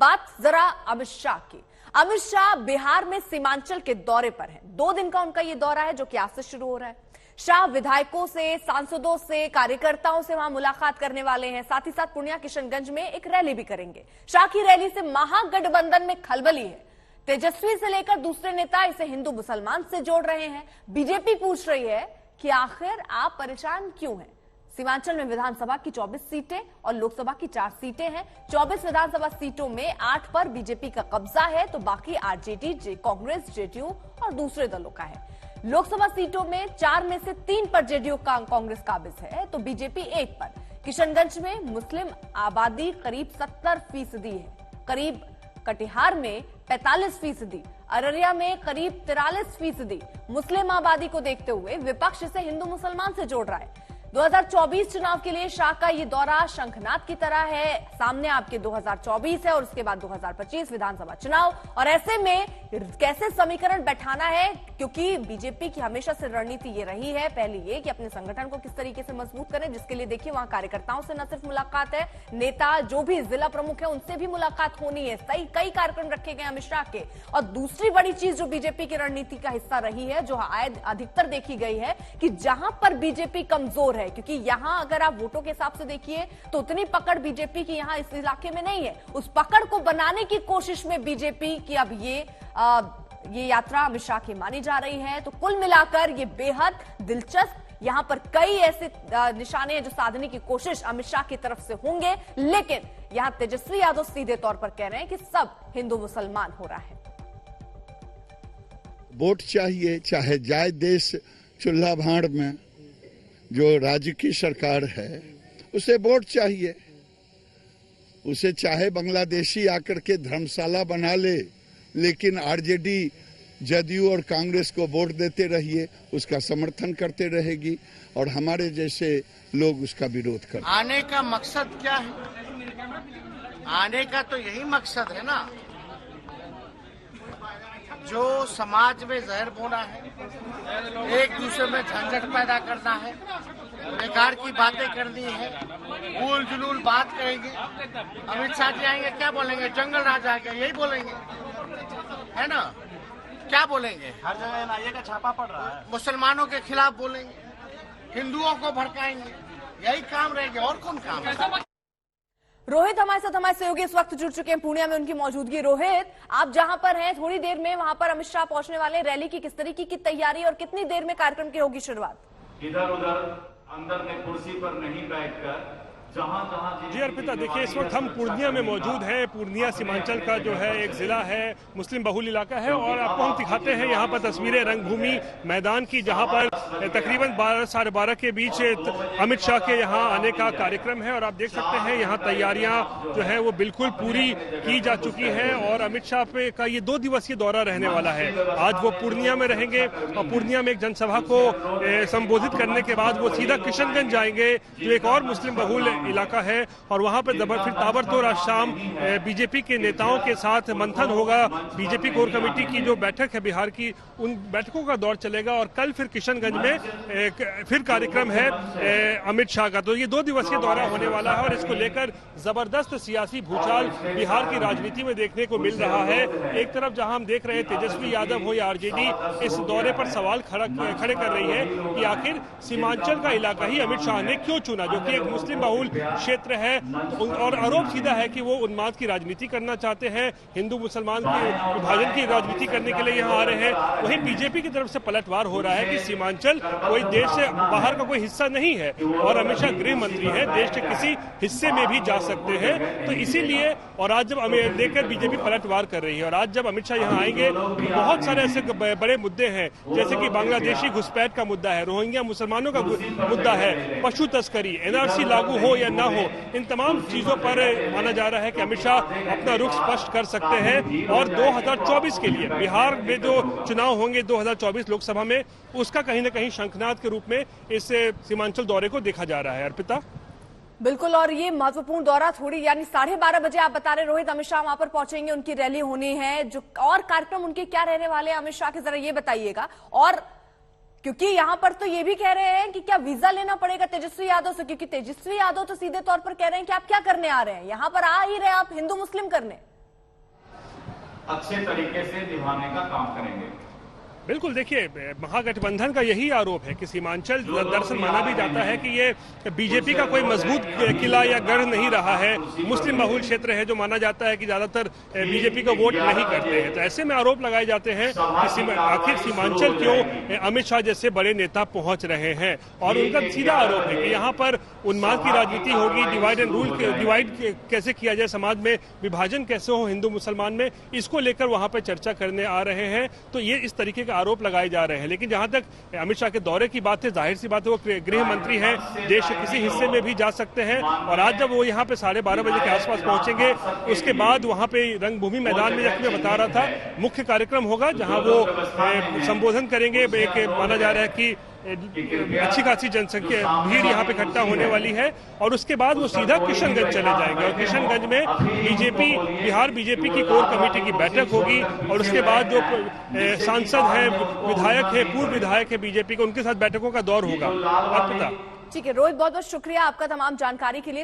बात जरा अमित शाह की। अमित शाह बिहार में सीमांचल के दौरे पर हैं। 2 दिन का उनका ये दौरा है जो कि आज से शुरू हो रहा है। शाह विधायकों से, सांसदों से, कार्यकर्ताओं से वहां मुलाकात करने वाले हैं। साथ ही साथ पूर्णिया किशनगंज में एक रैली भी करेंगे। शाह की रैली से महागठबंधन में खलबली है। तेजस्वी से लेकर दूसरे नेता इसे हिंदू मुसलमान से जोड़ रहे हैं। बीजेपी पूछ रही है कि आखिर आप परेशान क्यों हैं। सीमांचल में विधानसभा की 24 सीटें और लोकसभा की 4 सीटें हैं। 24 विधानसभा सीटों में 8 पर बीजेपी का कब्जा है तो बाकी आरजेडी, कांग्रेस, जेडीयू और दूसरे दलों का है। लोकसभा सीटों में 4 में से 3 पर जेडीयू का कांग्रेस काबिज है तो बीजेपी 1 पर। किशनगंज में मुस्लिम आबादी करीब 70% है। करीब कटिहार में 45%, अररिया में करीब 43% मुस्लिम आबादी को देखते हुए विपक्ष इसे हिंदू मुसलमान से जोड़ रहा है। 2024 चुनाव के लिए शाह का ये दौरा शंखनाद की तरह है। सामने आपके 2024 है और उसके बाद 2025 विधानसभा चुनाव, और ऐसे में कैसे समीकरण बैठाना है, क्योंकि बीजेपी की हमेशा से रणनीति ये रही है, पहले ये कि अपने संगठन को किस तरीके से मजबूत करें, जिसके लिए देखिए वहां कार्यकर्ताओं से न सिर्फ मुलाकात है, नेता जो भी जिला प्रमुख है उनसे भी मुलाकात होनी है। कई कार्यक्रम रखे गए अमित शाह के। और दूसरी बड़ी चीज जो बीजेपी की रणनीति का हिस्सा रही है, जो अधिकतर देखी गई है, कि जहां पर बीजेपी कमजोर है, क्योंकि यहां अगर आप वोटों के हिसाब से देखिए तो उतनी पकड़ बीजेपी की यहां इस इलाके में नहीं है। उस पकड़ को बनाने की कोशिश में बीजेपी की अब ये यात्रा अमित शाह की मानी जा रही है। तो कुल मिलाकर ये बेहद दिलचस्प, यहां पर कई ऐसे निशाने हैं जो साधने की कोशिश अमित शाह की तरफ से होंगे, लेकिन यहां तेजस्वी यादव सीधे तौर पर कह रहे हैं कि सब हिंदू मुसलमान हो रहा है। वोट चाहिए, चाहे जाए देश चूल्हा भाड़ में जो राज्य की सरकार है उसे वोट चाहिए। उसे चाहे बांग्लादेशी आकर के धर्मशाला बना ले, लेकिन आरजेडी, जदयू और कांग्रेस को वोट देते रहिए, उसका समर्थन करते रहेगी और हमारे जैसे लोग उसका विरोध करते। आने का मकसद क्या है? आने का तो यही मकसद है ना, जो समाज में जहर बोना है, एक दूसरे में झंझट पैदा करना है, बेकार की बातें करनी है, भूल जुलूल बात करेंगे। अमित शाह जी आएंगे, क्या बोलेंगे? जंगल राज आ गया, यही बोलेंगे, है ना? क्या बोलेंगे? हर जगह एनआईए का छापा पड़ रहा है। मुसलमानों के खिलाफ बोलेंगे, हिंदुओं को भड़काएंगे, यही काम रहेंगे, और कौन काम है? रोहित हमारे साथ सहयोगी इस वक्त जुड़ चुके हैं पूर्णिया में, उनकी मौजूदगी। रोहित, आप जहां पर हैं, थोड़ी देर में वहां पर अमित शाह पहुंचने वाले, रैली की किस तरीके की तैयारी और कितनी देर में कार्यक्रम की होगी शुरुआत? इधर उधर अंदर में कुर्सी पर नहीं बैठकर जी अर्पिता, देखिए इस वक्त हम पूर्णिया में मौजूद हैं। पूर्णिया सीमांचल का जो है एक जिला है, मुस्लिम बहुल इलाका है, और आपको हम दिखाते हैं यहाँ पर तस्वीरें रंगभूमि मैदान की, जहाँ पर तकरीबन 12 साढ़े 12 के बीच अमित शाह के यहाँ आने का कार्यक्रम है। और आप देख सकते हैं यहाँ तैयारियां जो है वो बिल्कुल पूरी की जा चुकी है और अमित शाह पे का ये 2 दिवसीय दौरा रहने वाला है। आज वो पूर्णिया में रहेंगे और पूर्णिया में एक जनसभा को संबोधित करने के बाद वो सीधा किशनगंज जाएंगे, जो एक और मुस्लिम बहुल इलाका है, और वहां पर फिर ताबड़तोड़ आज शाम बीजेपी के नेताओं के साथ मंथन होगा। बीजेपी कोर कमेटी की जो बैठक है बिहार की, उन बैठकों का दौर चलेगा और कल फिर किशनगंज में फिर कार्यक्रम है अमित शाह का। तो ये 2 दिवसीय दौरा होने वाला है और इसको लेकर जबरदस्त सियासी भूचाल बिहार की राजनीति में देखने को मिल रहा है। एक तरफ जहां हम देख रहे हैं तेजस्वी यादव हो या आरजेडी इस दौरे पर सवाल खड़े कर रही है कि आखिर सीमांचल का इलाका ही अमित शाह ने क्यों चुना, जो कि एक मुस्लिम बहुल क्षेत्र है, और आरोप सीधा है कि वो उन्माद की राजनीति करना चाहते हैं, हिंदू मुसलमान के विभाजन की राजनीति करने के लिए यहाँ आ रहे हैं। वहीं बीजेपी की तरफ से पलटवार हो रहा है कि सीमांचल कोई देश से बाहर का कोई हिस्सा नहीं है और अमित शाह गृह मंत्री है, देश के किसी हिस्से में भी जा सकते हैं। तो इसीलिए, और आज जब लेकर बीजेपी पलटवार कर रही है, और आज जब अमित शाह यहाँ आएंगे बहुत सारे ऐसे बड़े मुद्दे हैं, जैसे कि बांग्लादेशी घुसपैठ का मुद्दा है, रोहिंग्या मुसलमानों का मुद्दा है, पशु तस्करी, एनआरसी लागू हो या ना हो, इन तमाम चीजों पर माना जा रहा है कि अमित शाह अपना रुख स्पष्ट कर सकते हैं। और 2024 के लिए बिहार में जो चुनाव होंगे 2024 लोकसभा में, उसका कहीं ना कहीं शंखनाद के रूप में इस सीमांचल दौरे को देखा जा रहा है। अर्पिता, बिल्कुल, और ये महत्वपूर्ण दौरा थोड़ी यानी 12:30 बजे आप बता रहे रोहित अमित शाह वहां पर पहुंचेंगे, उनकी रैली होनी है। जो और कार्यक्रम उनके क्या रहने वाले हैं अमित शाह के, जरा ये बताइएगा। और क्योंकि यहां पर तो ये भी कह रहे हैं कि क्या वीजा लेना पड़ेगा तेजस्वी यादव से, क्योंकि तेजस्वी यादव तो सीधे तौर पर कह रहे हैं कि आप क्या करने आ रहे हैं, यहां पर आ ही रहे आप हिंदू मुस्लिम करने। अच्छे तरीके से निभाने का काम करेंगे। बिल्कुल, देखिए महागठबंधन का यही आरोप है कि सीमांचल दरअसल माना भी जाता है कि ये बीजेपी का कोई मजबूत किला या गढ़ नहीं रहा है। मुस्लिम बहुल क्षेत्र है जो माना जाता है कि ज्यादातर बीजेपी का वोट नहीं करते हैं। तो ऐसे में आरोप लगाए जाते हैं कि आखिर सीमांचल क्यों अमित शाह जैसे बड़े नेता पहुंच रहे हैं। और उनका सीधा आरोप है कि यहाँ पर उन्माद की राजनीति होगी, डिवाइड एंड रूल, डिवाइड कैसे किया जाए, समाज में विभाजन कैसे हो हिंदू मुसलमान में, इसको लेकर वहां पर चर्चा करने आ रहे हैं। तो ये इस तरीके का आरोप लगाए जा रहे हैं। लेकिन जहां तक अमित शाह के दौरे की बात है, जाहिर सी बात है वो गृह मंत्री हैं, देश के किसी हिस्से में भी जा सकते हैं। और आज जब वो यहाँ पे 12:30 बजे के आसपास पहुंचेंगे, उसके बाद वहां पे रंगभूमि मैदान में, जैसे मैं बता रहा था, मुख्य कार्यक्रम होगा जहां वो संबोधन करेंगे। एक माना जा रहा है कि अच्छी खासी जनसंख्या भीड़ यहाँ पे इकट्ठा होने वाली है। और उसके बाद वो सीधा किशनगंज चले जाएंगे और किशनगंज में बिहार बीजेपी की कोर कमेटी की बैठक होगी। और उसके बाद जो सांसद हैं, विधायक है, पूर्व विधायक है बीजेपी के, उनके साथ बैठकों का दौर होगा। अर्पिता। ठीक है रोहित, बहुत बहुत शुक्रिया आपका तमाम जानकारी के लिए।